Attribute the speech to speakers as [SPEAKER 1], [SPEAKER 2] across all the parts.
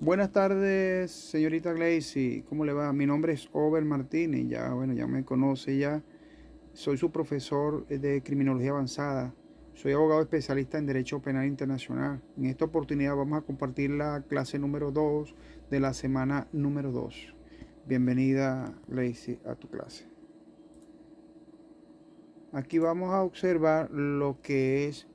[SPEAKER 1] Buenas tardes, señorita Glacy. ¿Cómo le va? Mi nombre es Over Martínez. Ya, bueno, ya me conoce ya. Soy su profesor de criminología avanzada. Soy abogado especialista en Derecho Penal Internacional. En esta oportunidad vamos a compartir la clase número 2 de la semana número 2. Bienvenida, Glacy, a tu clase. Aquí vamos a observar lo que es,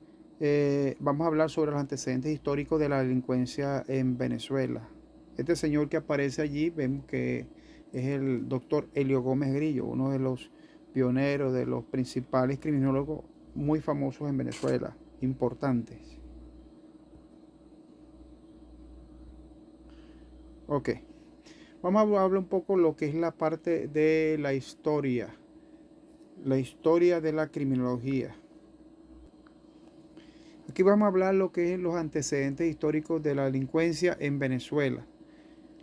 [SPEAKER 1] vamos a hablar sobre los antecedentes históricos de la delincuencia en Venezuela. Este señor que aparece allí, vemos que es el doctor Helio Gómez Grillo, uno de los pioneros, de los principales criminólogos muy famosos en Venezuela, importantes. Ok, vamos a hablar un poco lo que es la parte de la historia de la criminología. Aquí vamos a hablar lo que es los antecedentes históricos de la delincuencia en Venezuela.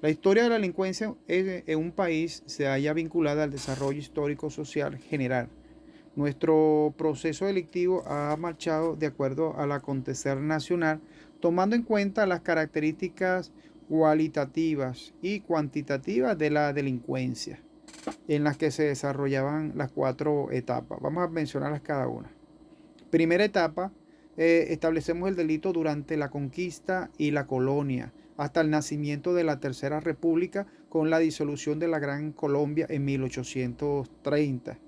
[SPEAKER 1] La historia de la delincuencia en un país se halla vinculada al desarrollo histórico social general. Nuestro proceso delictivo ha marchado de acuerdo al acontecer nacional, tomando en cuenta las características cualitativas y cuantitativas de la delincuencia, en las que se desarrollaban las cuatro etapas. Vamos a mencionarlas cada una. Primera etapa, establecemos el delito durante la conquista y la colonia, hasta el nacimiento de la Tercera República con la disolución de la Gran Colombia en 1830.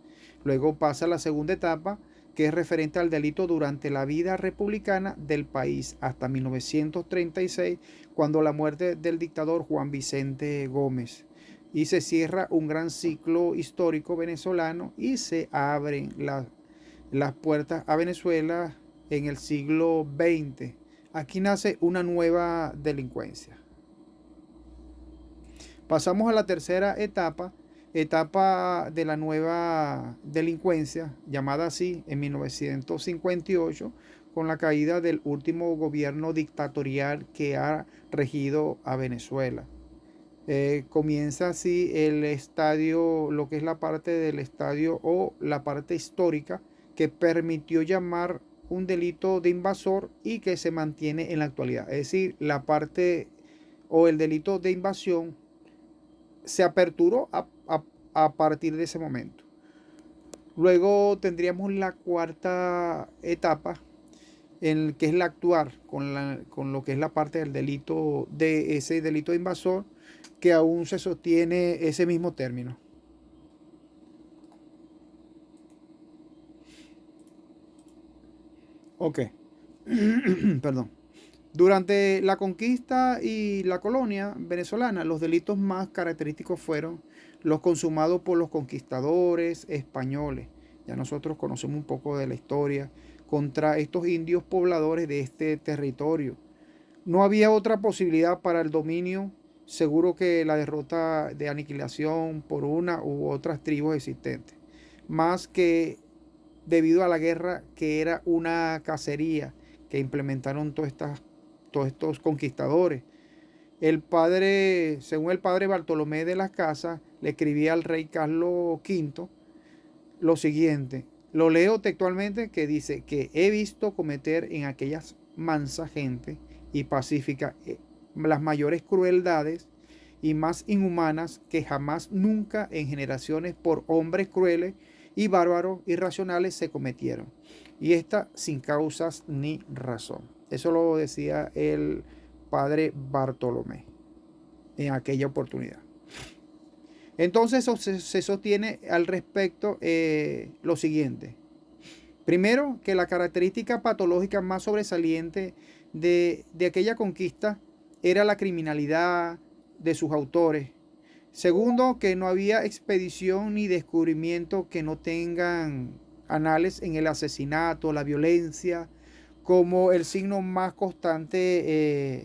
[SPEAKER 1] Luego pasa la segunda etapa, que es referente al delito durante la vida republicana del país hasta 1936, cuando la muerte del dictador Juan Vicente Gómez. Y se cierra un gran ciclo histórico venezolano y se abren las puertas a Venezuela en el siglo XX. Aquí nace una nueva delincuencia. Pasamos a la tercera etapa, etapa de la nueva delincuencia, llamada así en 1958, con la caída del último gobierno dictatorial que ha regido a Venezuela. Comienza así el estadio, lo que es la parte del estadio o la parte histórica que permitió llamar un delito de invasor y que se mantiene en la actualidad. Es decir, la parte o el delito de invasión se aperturó a partir de ese momento. Luego tendríamos la cuarta etapa, en el que es la actuar con lo que es la parte del delito, de ese delito de invasor, que aún se sostiene ese mismo término. Ok, perdón. Durante la conquista y la colonia venezolana, los delitos más característicos fueron los consumados por los conquistadores españoles. Ya nosotros conocemos un poco de la historia contra estos indios pobladores de este territorio. No había otra posibilidad para el dominio, seguro que la derrota de aniquilación por una u otras tribus existentes, más que debido a la guerra que era una cacería que implementaron todos estos conquistadores. El padre, según el padre Bartolomé de las Casas, le escribía al rey Carlos V lo siguiente. Lo leo textualmente, que dice que he visto cometer en aquellas mansa gente y pacífica las mayores crueldades y más inhumanas que jamás nunca en generaciones por hombres crueles y bárbaros irracionales se cometieron. Y esta sin causas ni razón. Eso lo decía el padre Bartolomé en aquella oportunidad. Entonces se sostiene al respecto lo siguiente. Primero, que la característica patológica más sobresaliente de aquella conquista era la criminalidad de sus autores. Segundo, que no había expedición ni descubrimiento que no tengan anales en el asesinato, la violencia, como el signo más constante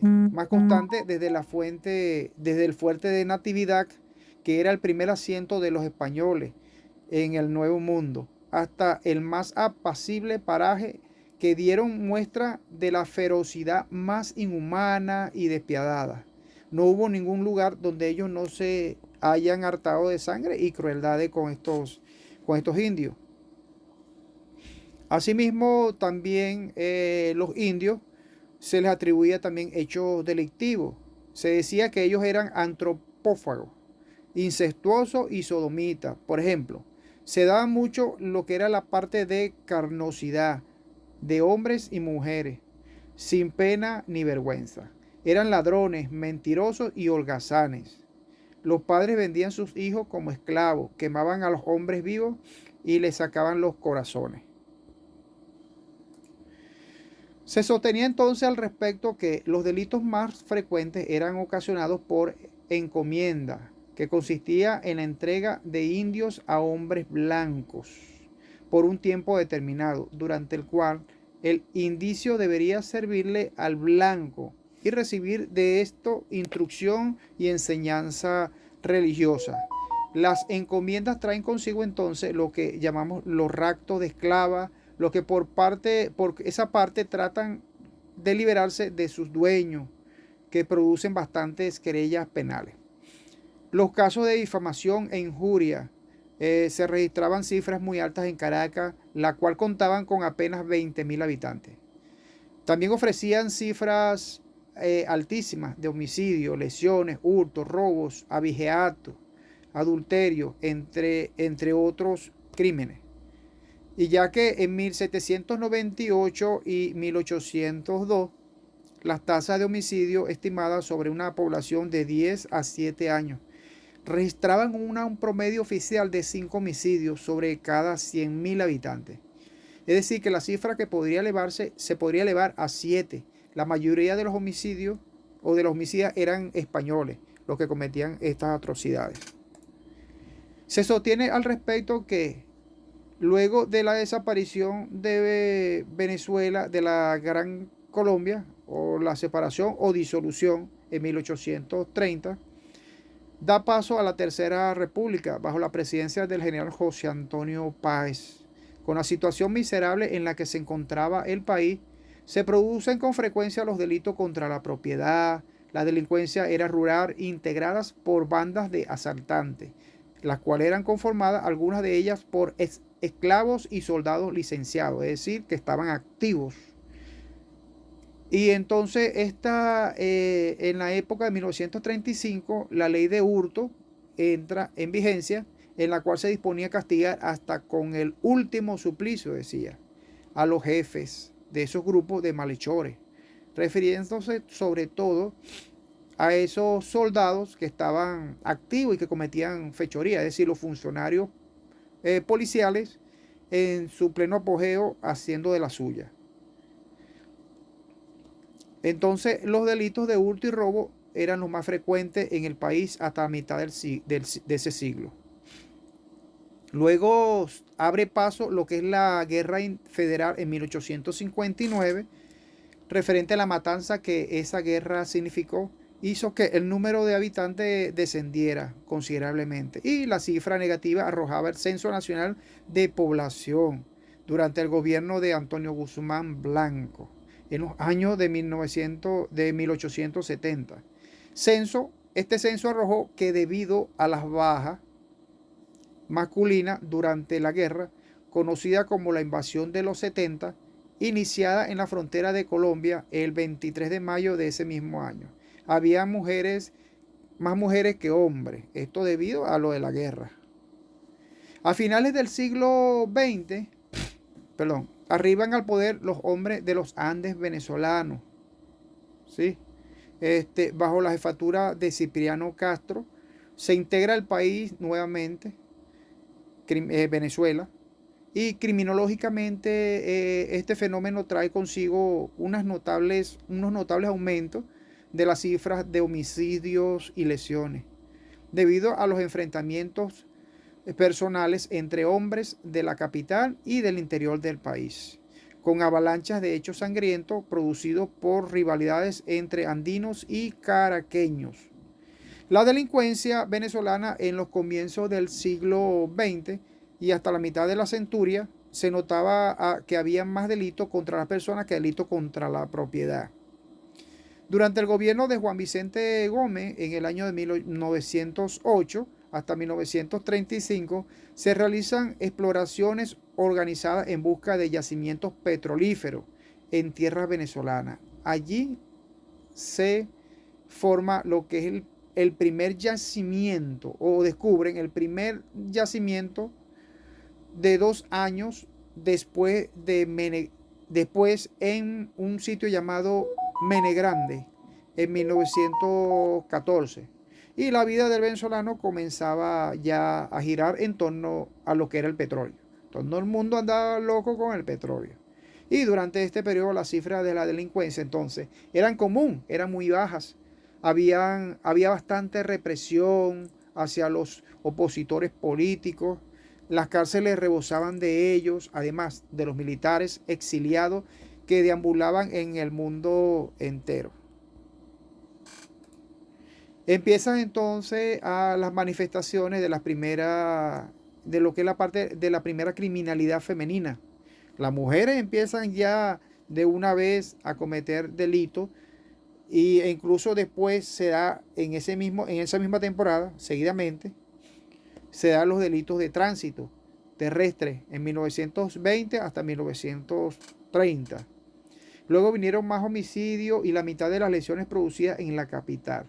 [SPEAKER 1] desde la fuente, desde el fuerte de Natividad, que era el primer asiento de los españoles en el Nuevo Mundo, hasta el más apacible paraje que dieron muestra de la ferocidad más inhumana y despiadada. No hubo ningún lugar donde ellos no se hayan hartado de sangre y crueldades con estos indios. Asimismo, también los indios se les atribuía también hechos delictivos. Se decía que ellos eran antropófagos, incestuosos y sodomitas. Por ejemplo, se daba mucho lo que era la parte de carnosidad de hombres y mujeres, sin pena ni vergüenza. Eran ladrones, mentirosos y holgazanes. Los padres vendían sus hijos como esclavos, quemaban a los hombres vivos y les sacaban los corazones. Se sostenía entonces al respecto que los delitos más frecuentes eran ocasionados por encomienda, que consistía en la entrega de indios a hombres blancos por un tiempo determinado, durante el cual el indicio debería servirle al blanco y recibir de esto instrucción y enseñanza religiosa. Las encomiendas traen consigo entonces lo que llamamos los raptos de esclava, lo que por esa parte tratan de liberarse de sus dueños, que producen bastantes querellas penales. Los casos de difamación e injuria, se registraban cifras muy altas en Caracas, la cual contaban con apenas 20.000 habitantes. También ofrecían cifras altísimas de homicidio, lesiones, hurtos, robos, abigeato, adulterio, entre otros crímenes. Y ya que en 1798 y 1802 las tasas de homicidio estimadas sobre una población de 10 a 7 años registraban un promedio oficial de 5 homicidios sobre cada 100.000 habitantes. Es decir, que la cifra que podría elevarse se podría elevar a 7. La mayoría de los homicidios o de los homicidas eran españoles los que cometían estas atrocidades. Se sostiene al respecto que luego de la desaparición de Venezuela, de la Gran Colombia, o la separación o disolución en 1830, da paso a la Tercera República bajo la presidencia del general José Antonio Páez. Con la situación miserable en la que se encontraba el país, se producen con frecuencia los delitos contra la propiedad. La delincuencia era rural, integradas por bandas de asaltantes, las cuales eran conformadas, algunas de ellas, por esclavos y soldados licenciados, es decir, que estaban activos. Y entonces en la época de 1935, la ley de hurto entra en vigencia, en la cual se disponía castigar hasta con el último suplicio, decía, a los jefes de esos grupos de malhechores, refiriéndose sobre todo a esos soldados que estaban activos y que cometían fechoría, es decir, los funcionarios policiales en su pleno apogeo haciendo de la suya. Entonces, los delitos de hurto y robo eran los más frecuentes en el país hasta la mitad de ese siglo. Luego abre paso lo que es la Guerra Federal en 1859, referente a la matanza que esa guerra significó, hizo que el número de habitantes descendiera considerablemente y la cifra negativa arrojaba el Censo Nacional de Población durante el gobierno de Antonio Guzmán Blanco en los años de 1870. Este censo arrojó que debido a las bajas masculinas durante la guerra, conocida como la invasión de los 70, iniciada en la frontera de Colombia el 23 de mayo de ese mismo año, había más mujeres que hombres, esto debido a lo de la guerra. A finales del siglo XX, arriban al poder los hombres de los Andes venezolanos, ¿sí? Bajo la jefatura de Cipriano Castro, se integra el país nuevamente, Venezuela, y criminológicamente este fenómeno trae consigo unos notables aumentos de las cifras de homicidios y lesiones, debido a los enfrentamientos personales entre hombres de la capital y del interior del país, con avalanchas de hechos sangrientos producidos por rivalidades entre andinos y caraqueños. La delincuencia venezolana en los comienzos del siglo XX y hasta la mitad de la centuria se notaba que había más delitos contra las personas que delitos contra la propiedad. Durante el gobierno de Juan Vicente Gómez, en el año de 1908 hasta 1935, se realizan exploraciones organizadas en busca de yacimientos petrolíferos en tierras venezolanas. Allí se forma lo que es el primer yacimiento, o descubren el primer yacimiento de 2 años después en un sitio llamado Menegrande en 1914. Y la vida del venezolano comenzaba ya a girar en torno a lo que era el petróleo. Todo el mundo andaba loco con el petróleo. Y durante este periodo las cifras de la delincuencia entonces eran muy bajas. Había bastante represión hacia los opositores políticos. Las cárceles rebosaban de ellos, además de los militares exiliados que deambulaban en el mundo entero. Empiezan entonces a las manifestaciones de lo que es la parte de la primera criminalidad femenina. Las mujeres empiezan ya de una vez a cometer delitos e incluso después se da en esa misma temporada, seguidamente, se dan los delitos de tránsito terrestre en 1920 hasta 1930. Luego vinieron más homicidios y la mitad de las lesiones producidas en la capital.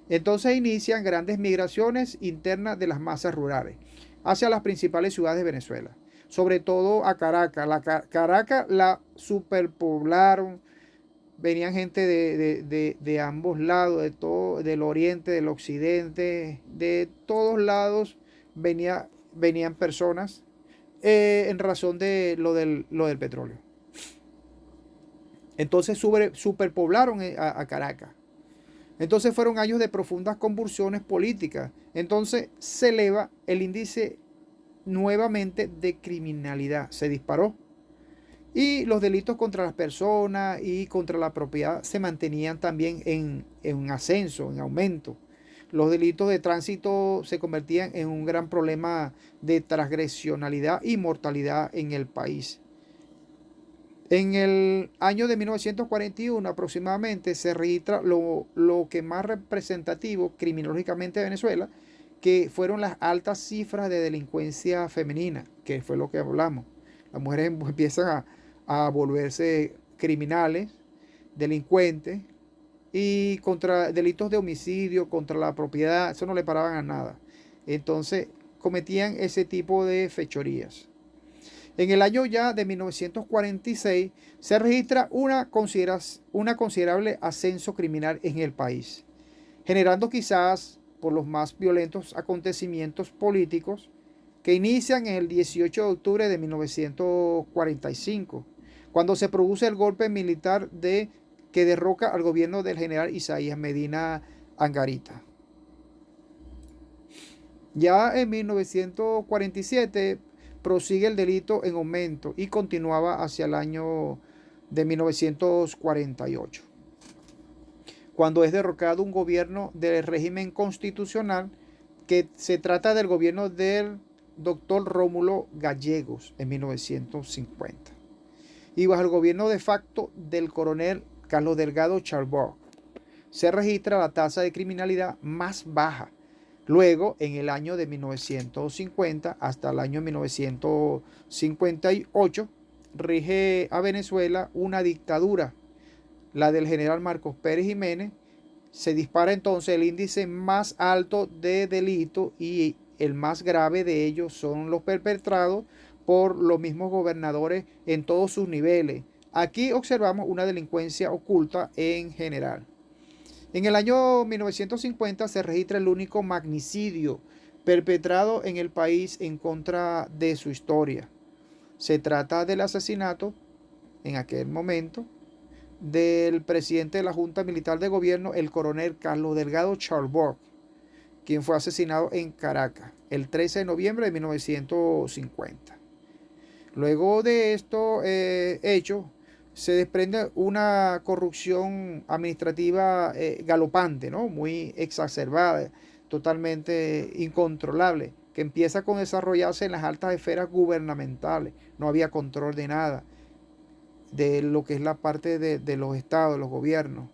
[SPEAKER 1] Entonces inician grandes migraciones internas de las masas rurales hacia las principales ciudades de Venezuela, sobre todo a Caracas. Caracas la superpoblaron, venían gente de ambos lados, del oriente, del occidente, de todos lados venían personas en razón de lo del petróleo. Entonces superpoblaron a Caracas. Entonces fueron años de profundas convulsiones políticas. Entonces se eleva el índice nuevamente de criminalidad. Se disparó. Y los delitos contra las personas y contra la propiedad se mantenían también en ascenso, en aumento. Los delitos de tránsito se convertían en un gran problema de transgresionalidad y mortalidad en el país. En el año de 1941 aproximadamente se registra lo que más representativo criminológicamente de Venezuela, que fueron las altas cifras de delincuencia femenina, que fue lo que hablamos. Las mujeres empiezan a volverse criminales, delincuentes, y contra delitos de homicidio, contra la propiedad, eso no le paraban a nada. Entonces cometían ese tipo de fechorías. En el año ya de 1946 se registra una considerable ascenso criminal en el país, generando quizás por los más violentos acontecimientos políticos que inician en el 18 de octubre de 1945, cuando se produce el golpe militar que derroca al gobierno del general Isaías Medina Angarita. Ya en 1947 prosigue el delito en aumento y continuaba hacia el año de 1948, cuando es derrocado un gobierno del régimen constitucional, que se trata del gobierno del doctor Rómulo Gallegos en 1950, y bajo el gobierno de facto del coronel Carlos Delgado Charbot se registra la tasa de criminalidad más baja. Luego, en el año de 1950 hasta el año 1958, rige a Venezuela una dictadura, la del general Marcos Pérez Jiménez. Se dispara entonces el índice más alto de delito y el más grave de ellos son los perpetrados por los mismos gobernadores en todos sus niveles. Aquí observamos una delincuencia oculta en general. En el año 1950 se registra el único magnicidio perpetrado en el país en contra de su historia. Se trata del asesinato, en aquel momento, del presidente de la Junta Militar de Gobierno, el coronel Carlos Delgado Charbot, quien fue asesinado en Caracas el 13 de noviembre de 1950. Luego de estos hechos, se desprende una corrupción administrativa galopante, ¿no? Muy exacerbada, totalmente incontrolable, que empieza a desarrollarse en las altas esferas gubernamentales. No había control de nada, de lo que es la parte de los estados, de los gobiernos.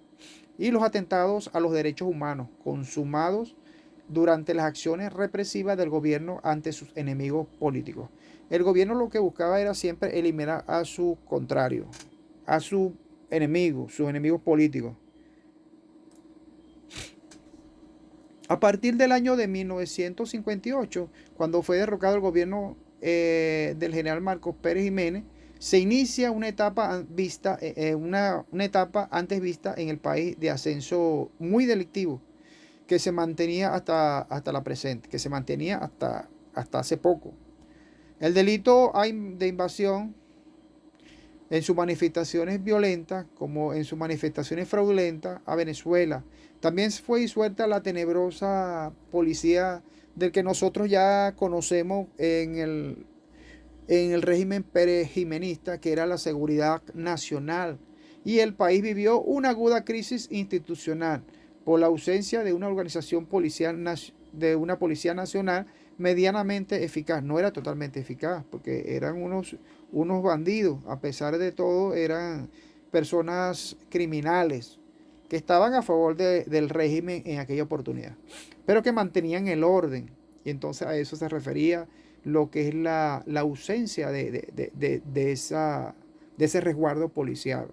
[SPEAKER 1] Y los atentados a los derechos humanos, consumados durante las acciones represivas del gobierno ante sus enemigos políticos. El gobierno lo que buscaba era siempre eliminar a su contrario, a sus enemigos políticos. A partir del año de 1958, cuando fue derrocado el gobierno del general Marcos Pérez Jiménez, se inicia una etapa antes vista en el país de ascenso muy delictivo que se mantenía hasta la presente, que se mantenía hasta hace poco. El delito de invasión en sus manifestaciones violentas como en sus manifestaciones fraudulentas a Venezuela. También fue disuelta la tenebrosa policía del que nosotros ya conocemos en el régimen perejimenista, que era la seguridad nacional. Y el país vivió una aguda crisis institucional por la ausencia de una organización policial, de una policía nacional medianamente eficaz. No era totalmente eficaz, porque eran unos bandidos, a pesar de todo, eran personas criminales que estaban a favor del régimen en aquella oportunidad, pero que mantenían el orden. Y entonces a eso se refería lo que es la ausencia de ese resguardo policial,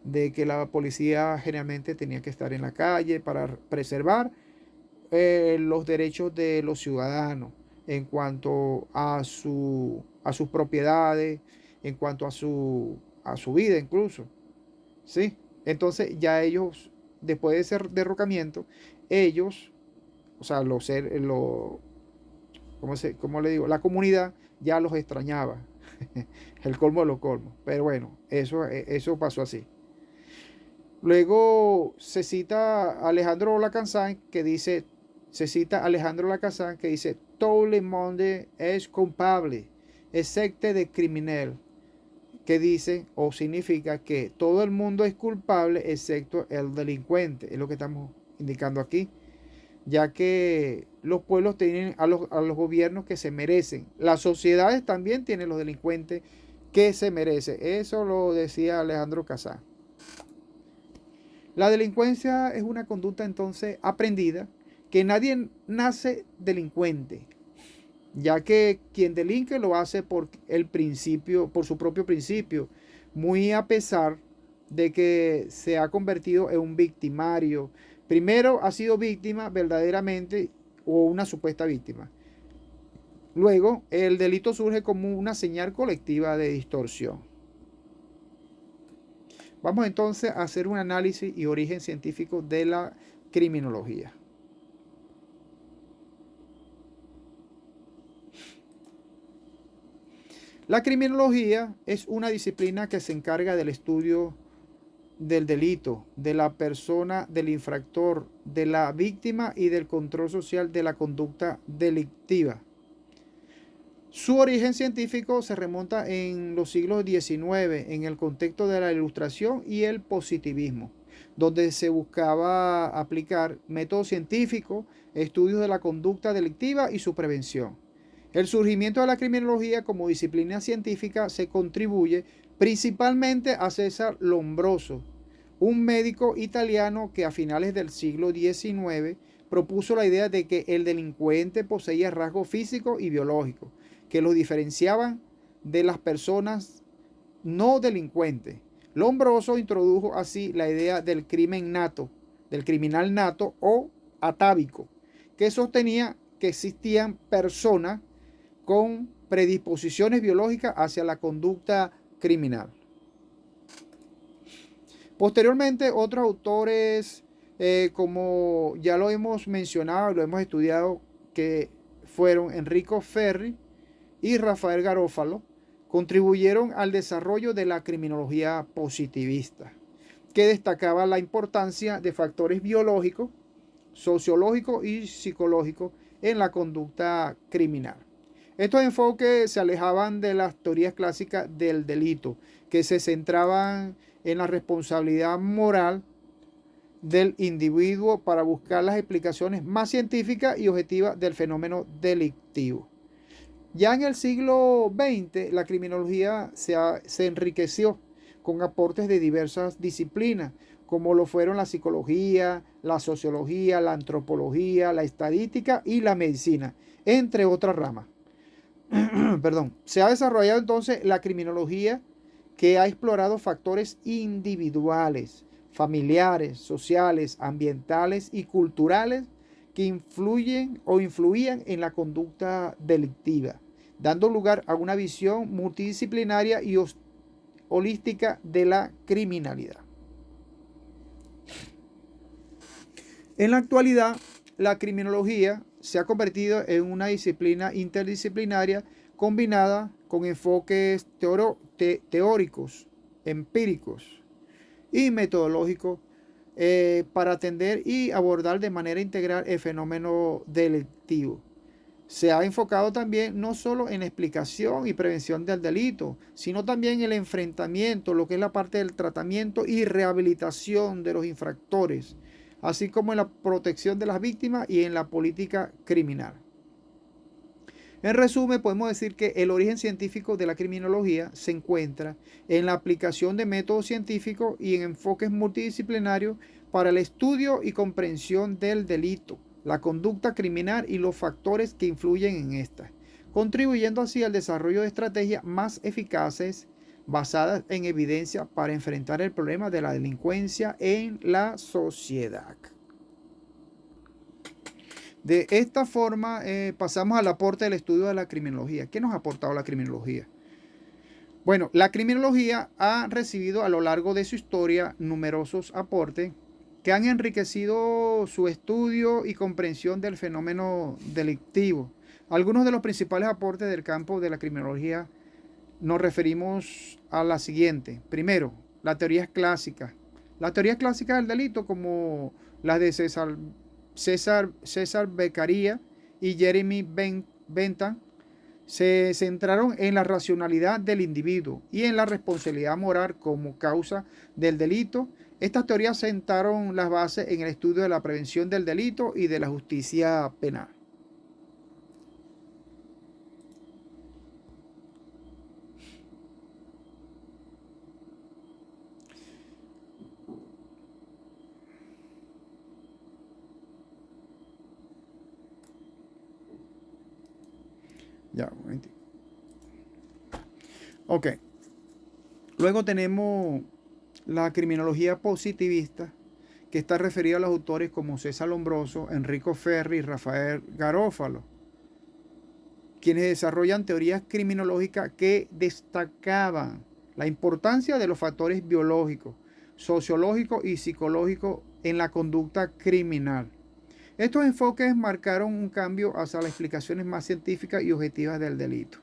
[SPEAKER 1] de que la policía generalmente tenía que estar en la calle para preservar los derechos de los ciudadanos en cuanto a sus propiedades, en cuanto a su vida incluso. ¿Sí? Entonces ya ellos, después de ese derrocamiento, ellos, o sea, ¿cómo le digo? La comunidad ya los extrañaba. El colmo de los colmos. Pero bueno, eso pasó así. Luego se cita a Alejandro Lacazán que dice, tout le monde es culpable, excepte de criminel, que dice o significa que todo el mundo es culpable excepto el delincuente, es lo que estamos indicando aquí, ya que los pueblos tienen a los gobiernos que se merecen, las sociedades también tienen los delincuentes que se merecen. Eso lo decía Alejandro Casán. La delincuencia es una conducta entonces aprendida, que nadie nace delincuente, ya que quien delinque lo hace por el principio, por su propio principio, muy a pesar de que se ha convertido en un victimario. Primero ha sido víctima verdaderamente o una supuesta víctima. Luego, el delito surge como una señal colectiva de distorsión. Vamos entonces a hacer un análisis y origen científico de la criminología. La criminología es una disciplina que se encarga del estudio del delito, de la persona, del infractor, de la víctima y del control social de la conducta delictiva. Su origen científico se remonta en los siglos XIX, en el contexto de la Ilustración y el positivismo, donde se buscaba aplicar métodos científicos, estudios de la conducta delictiva y su prevención. El surgimiento de la criminología como disciplina científica se contribuye principalmente a César Lombroso, un médico italiano que a finales del siglo XIX propuso la idea de que el delincuente poseía rasgos físicos y biológicos que lo diferenciaban de las personas no delincuentes. Lombroso introdujo así la idea del crimen nato, del criminal nato o atávico, que sostenía que existían personas con predisposiciones biológicas hacia la conducta criminal. Posteriormente, otros autores, como ya lo hemos mencionado, lo hemos estudiado, que fueron Enrico Ferri y Rafael Garófalo, contribuyeron al desarrollo de la criminología positivista, que destacaba la importancia de factores biológicos, sociológicos y psicológicos en la conducta criminal. Estos enfoques se alejaban de las teorías clásicas del delito, que se centraban en la responsabilidad moral del individuo para buscar las explicaciones más científicas y objetivas del fenómeno delictivo. Ya en el siglo XX, la criminología se enriqueció con aportes de diversas disciplinas, como lo fueron la psicología, la sociología, la antropología, la estadística y la medicina, entre otras ramas. Perdón. Se ha desarrollado entonces la criminología, que ha explorado factores individuales, familiares, sociales, ambientales y culturales que influyen o influían en la conducta delictiva, dando lugar a una visión multidisciplinaria y holística de la criminalidad. En la actualidad, la criminología se ha convertido en una disciplina interdisciplinaria combinada con enfoques teóricos, empíricos y metodológicos para atender y abordar de manera integral el fenómeno delictivo. Se ha enfocado también no solo en la explicación y prevención del delito, sino también en el enfrentamiento, lo que es la parte del tratamiento y rehabilitación de los infractores, así como en la protección de las víctimas y en la política criminal. En resumen, podemos decir que el origen científico de la criminología se encuentra en la aplicación de métodos científicos y en enfoques multidisciplinarios para el estudio y comprensión del delito, la conducta criminal y los factores que influyen en esta, contribuyendo así al desarrollo de estrategias más eficaces basadas en evidencia para enfrentar el problema de la delincuencia en la sociedad. De esta forma pasamos al aporte del estudio de la criminología. ¿Qué nos ha aportado la criminología? Bueno, la criminología ha recibido a lo largo de su historia numerosos aportes que han enriquecido su estudio y comprensión del fenómeno delictivo. Algunos de los principales aportes del campo de la criminología nos referimos a la siguiente. Primero, la teoría clásica. La teoría clásica del delito, como las de César Beccaria y Jeremy Bentham, se centraron en la racionalidad del individuo y en la responsabilidad moral como causa del delito. Estas teorías sentaron las bases en el estudio de la prevención del delito y de la justicia penal. Ya, un momentito. Ok. Luego tenemos la criminología positivista, que está referida a los autores como César Lombroso, Enrico Ferri y Rafael Garófalo, quienes desarrollan teorías criminológicas que destacaban la importancia de los factores biológicos, sociológicos y psicológicos en la conducta criminal. Estos enfoques marcaron un cambio hacia las explicaciones más científicas y objetivas del delito.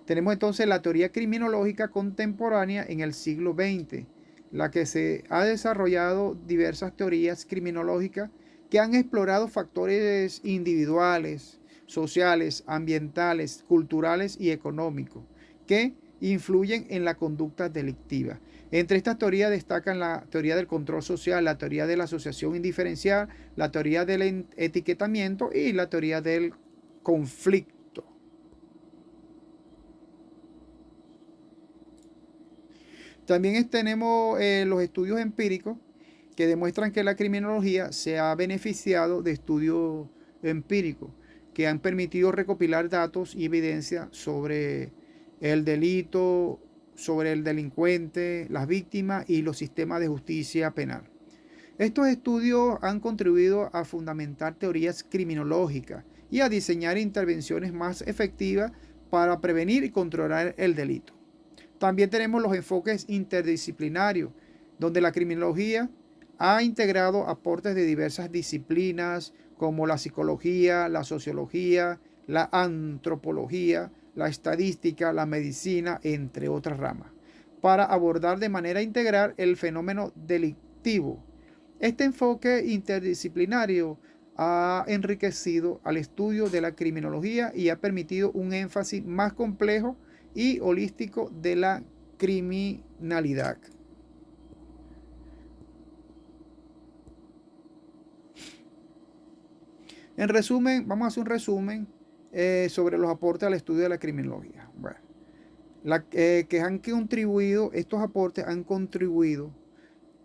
[SPEAKER 1] Tenemos entonces la teoría criminológica contemporánea en el siglo XX, la que se ha desarrollado diversas teorías criminológicas que han explorado factores individuales, sociales, ambientales, culturales y económicos que influyen en la conducta delictiva. Entre estas teorías destacan la teoría del control social, la teoría de la asociación indiferencial, la teoría del etiquetamiento y la teoría del conflicto. También tenemos los estudios empíricos que demuestran que la criminología se ha beneficiado de estudios empíricos que han permitido recopilar datos y evidencia sobre el delito, sobre el delincuente, las víctimas y los sistemas de justicia penal. Estos estudios han contribuido a fundamentar teorías criminológicas y a diseñar intervenciones más efectivas para prevenir y controlar el delito. También tenemos los enfoques interdisciplinarios, donde la criminología ha integrado aportes de diversas disciplinas como la psicología, la sociología, la antropología, la estadística, la medicina, entre otras ramas, para abordar de manera integral el fenómeno delictivo. Este enfoque interdisciplinario ha enriquecido al estudio de la criminología y ha permitido un énfasis más complejo y holístico de la criminalidad. En resumen, vamos a hacer un resumen sobre los aportes al estudio de la criminología. Bueno, estos aportes han contribuido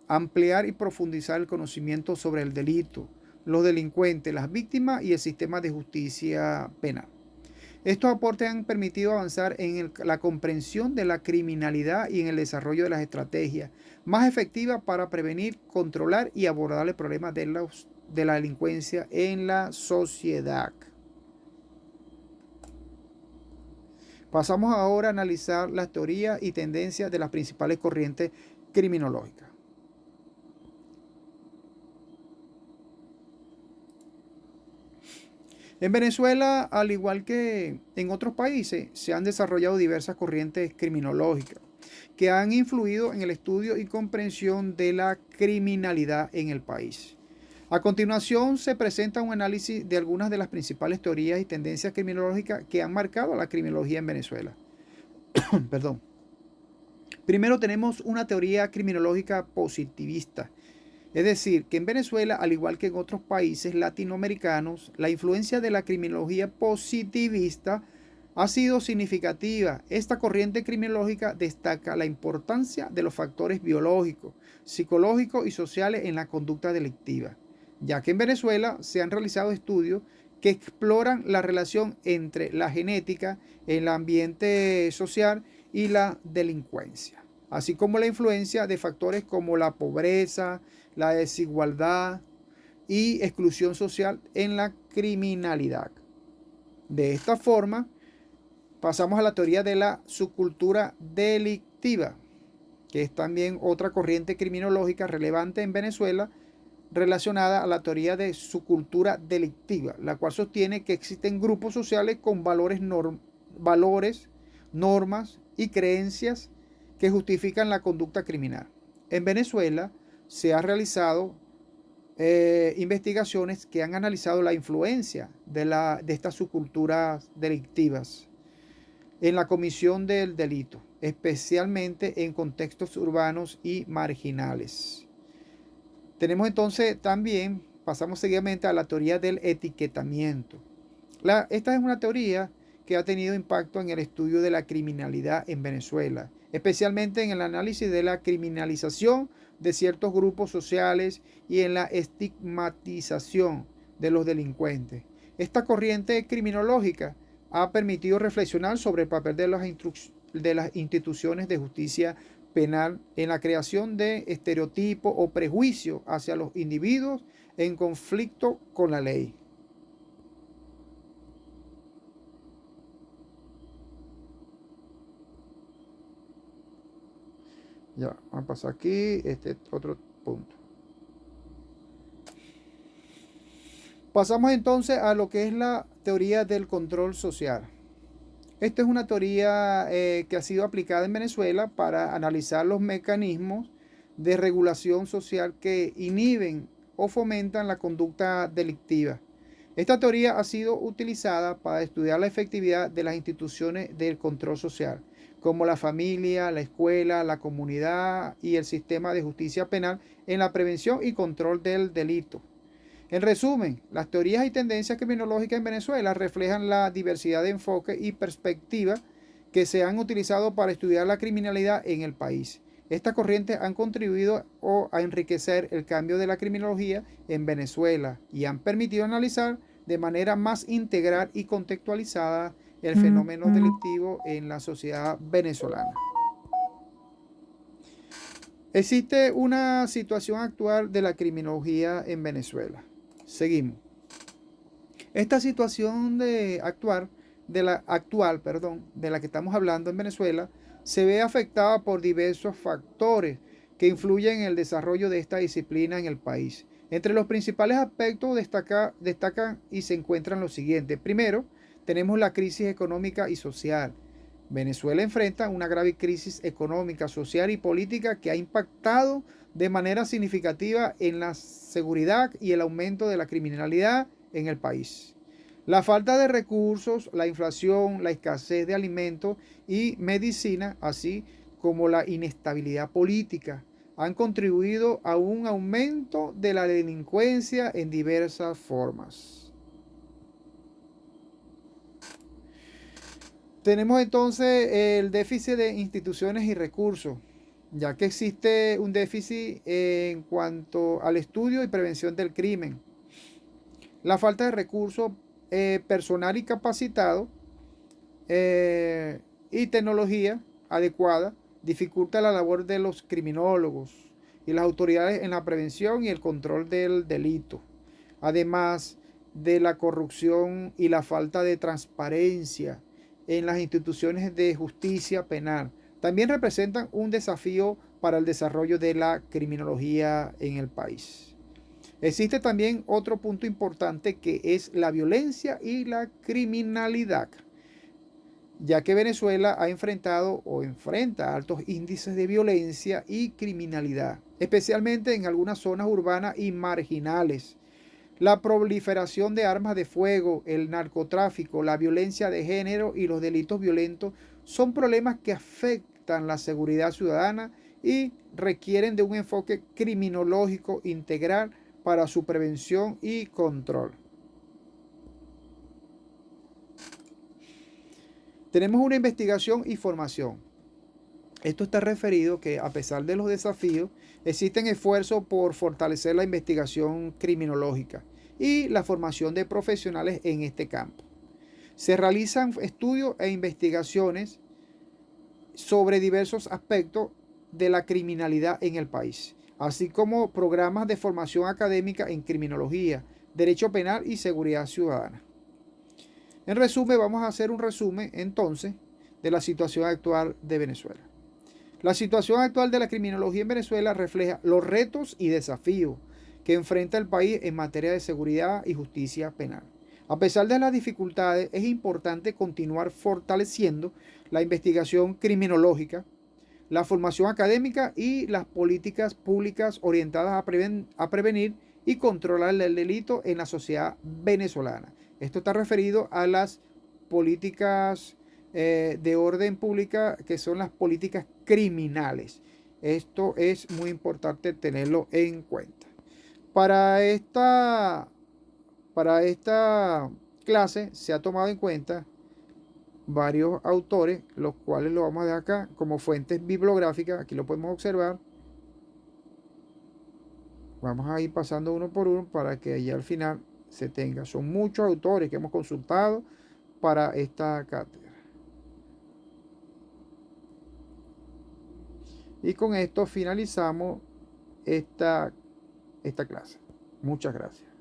[SPEAKER 1] a ampliar y profundizar el conocimiento sobre el delito, los delincuentes, las víctimas y el sistema de justicia penal. Estos aportes han permitido avanzar en la comprensión de la criminalidad y en el desarrollo de las estrategias más efectivas para prevenir, controlar y abordar el problema de la delincuencia en la sociedad. Pasamos ahora a analizar las teorías y tendencias de las principales corrientes criminológicas. En Venezuela, al igual que en otros países, se han desarrollado diversas corrientes criminológicas que han influido en el estudio y comprensión de la criminalidad en el país. A continuación se presenta un análisis de algunas de las principales teorías y tendencias criminológicas que han marcado la criminología en Venezuela. Perdón. Primero tenemos una teoría criminológica positivista. Es decir, que en Venezuela, al igual que en otros países latinoamericanos, la influencia de la criminología positivista ha sido significativa. Esta corriente criminológica destaca la importancia de los factores biológicos, psicológicos y sociales en la conducta delictiva, ya que en Venezuela se han realizado estudios que exploran la relación entre la genética, el ambiente social y la delincuencia, así como la influencia de factores como la pobreza, la desigualdad y exclusión social en la criminalidad. De esta forma, pasamos a la teoría de la subcultura delictiva, que es también otra corriente criminológica relevante en Venezuela relacionada a la teoría de subcultura delictiva, la cual sostiene que existen grupos sociales con valores, normas y creencias que justifican la conducta criminal. En Venezuela se han realizado investigaciones que han analizado la influencia de estas subculturas delictivas en la comisión del delito, especialmente en contextos urbanos y marginales. Tenemos entonces también, pasamos seguidamente a la teoría del etiquetamiento. Esta es una teoría que ha tenido impacto en el estudio de la criminalidad en Venezuela, especialmente en el análisis de la criminalización de ciertos grupos sociales y en la estigmatización de los delincuentes. Esta corriente criminológica ha permitido reflexionar sobre el papel de las instituciones de justicia penal en la creación de estereotipos o prejuicios hacia los individuos en conflicto con la ley. Ya, vamos a pasar aquí, este otro punto. Pasamos entonces a lo que es la teoría del control social. Esta es una teoría que ha sido aplicada en Venezuela para analizar los mecanismos de regulación social que inhiben o fomentan la conducta delictiva. Esta teoría ha sido utilizada para estudiar la efectividad de las instituciones del control social, como la familia, la escuela, la comunidad y el sistema de justicia penal en la prevención y control del delito. En resumen, las teorías y tendencias criminológicas en Venezuela reflejan la diversidad de enfoques y perspectivas que se han utilizado para estudiar la criminalidad en el país. Estas corrientes han contribuido a enriquecer el cambio de la criminología en Venezuela y han permitido analizar de manera más integral y contextualizada el fenómeno delictivo en la sociedad venezolana. Existe una situación actual de la criminología en Venezuela. Seguimos. Esta situación de la que estamos hablando en Venezuela, se ve afectada por diversos factores que influyen en el desarrollo de esta disciplina en el país. Entre los principales aspectos destacan y se encuentran los siguientes. Primero, tenemos la crisis económica y social. Venezuela enfrenta una grave crisis económica, social y política que ha impactado de manera significativa en la seguridad y el aumento de la criminalidad en el país. La falta de recursos, la inflación, la escasez de alimentos y medicina, así como la inestabilidad política, han contribuido a un aumento de la delincuencia en diversas formas. Tenemos entonces el déficit de instituciones y recursos, ya que existe un déficit en cuanto al estudio y prevención del crimen. La falta de recursos personal y capacitado eh, y tecnología adecuada dificulta la labor de los criminólogos y las autoridades en la prevención y el control del delito. Además de la corrupción y la falta de transparencia en las instituciones de justicia penal, también representan un desafío para el desarrollo de la criminología en el país. Existe también otro punto importante que es la violencia y la criminalidad, ya que Venezuela ha enfrentado o enfrenta altos índices de violencia y criminalidad, especialmente en algunas zonas urbanas y marginales. La proliferación de armas de fuego, el narcotráfico, la violencia de género y los delitos violentos son problemas que afectan la seguridad ciudadana y requieren de un enfoque criminológico integral para su prevención y control. Tenemos una investigación y formación. Esto está referido que a pesar de los desafíos, existen esfuerzos por fortalecer la investigación criminológica y la formación de profesionales en este campo. Se realizan estudios e investigaciones sobre diversos aspectos de la criminalidad en el país, así como programas de formación académica en criminología, derecho penal y seguridad ciudadana. En resumen, vamos a hacer un resumen entonces de la situación actual de Venezuela. La situación actual de la criminología en Venezuela refleja los retos y desafíos que enfrenta el país en materia de seguridad y justicia penal. A pesar de las dificultades, es importante continuar fortaleciendo la investigación criminológica, la formación académica y las políticas públicas orientadas a prevenir y controlar el delito en la sociedad venezolana. Esto está referido a las políticas de orden pública, que son las políticas criminales. Esto es muy importante tenerlo en cuenta. Para esta, para esta clase se ha tomado en cuenta varios autores, los cuales lo vamos a dejar acá como fuentes bibliográficas. Aquí lo podemos observar. Vamos a ir pasando uno por uno para que allá al final se tenga. Son muchos autores que hemos consultado para esta cátedra. Y con esto finalizamos esta clase. Muchas gracias.